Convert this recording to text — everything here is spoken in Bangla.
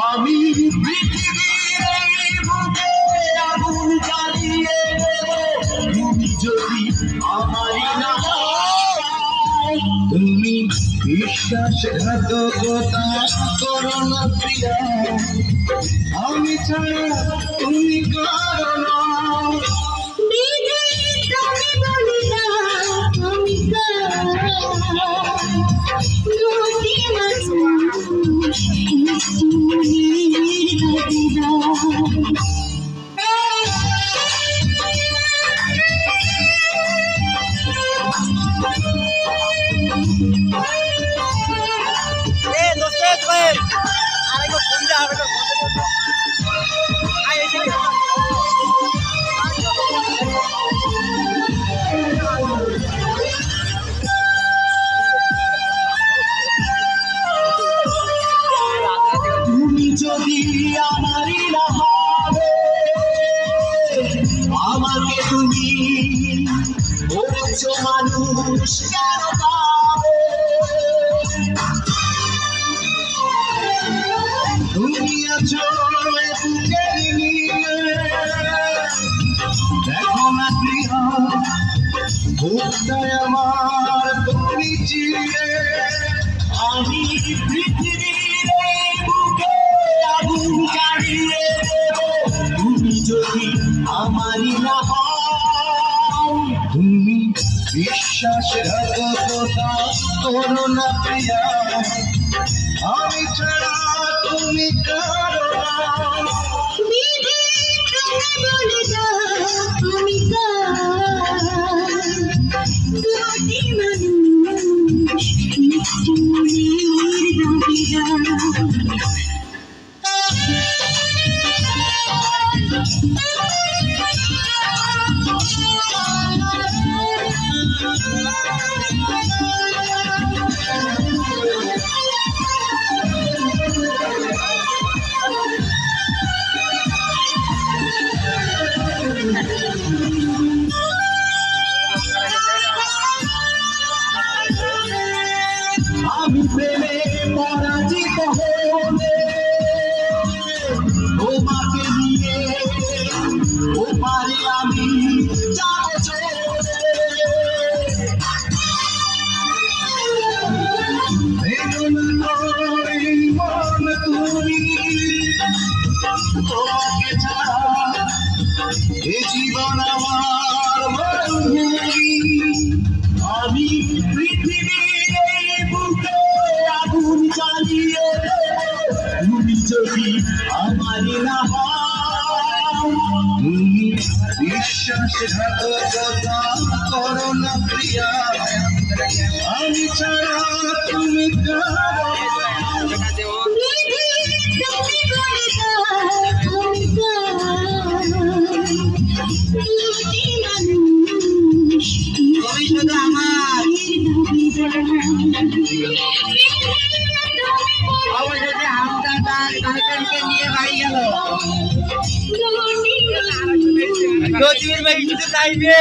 আমি পৃথিবীর আগুন জ্বালিয়ে দেব তুমি যদি আমারই না হও। তুমি বিশ্বাসঘাতকতা করো না প্রিয়া, আমি ছাড়া তুমি কারো না। তুমি যদি আমারই না হবে, আমাকে তুমি বলেছ মানুষ কেন পাবে। তুমি আছো বুকের নিয়ে, দেখো না প্রিয়া বুকটায় আমার তুমি চিরে। আমি পৃথিবীর বুকে আগুন জ্বালিয়ে দেব তুমি যদি আমারই না হও। তুমি বিশ্বাসঘাতকতা করো না প্রিয়া, আমি ছাড়া তুমি কারো না। আমি প্রেমে পরাজিত হলে তোমাকে নিয়ে ওপারে আমি যাব চলে। মন তুমি তোমাকে ছাড়া এ জীবন আমার বন্ধুরি। আমি পৃথিবীর বুকে আগুন জ্বালিয়ে তুমি যদি আমারই না হও। তুমি বিশ্বাসঘাতকতা করো না প্রিয়া, আমি ছাড়া তুমি কারো নিয়ে বাড়ি গেল ভাই কিছু চাইবে।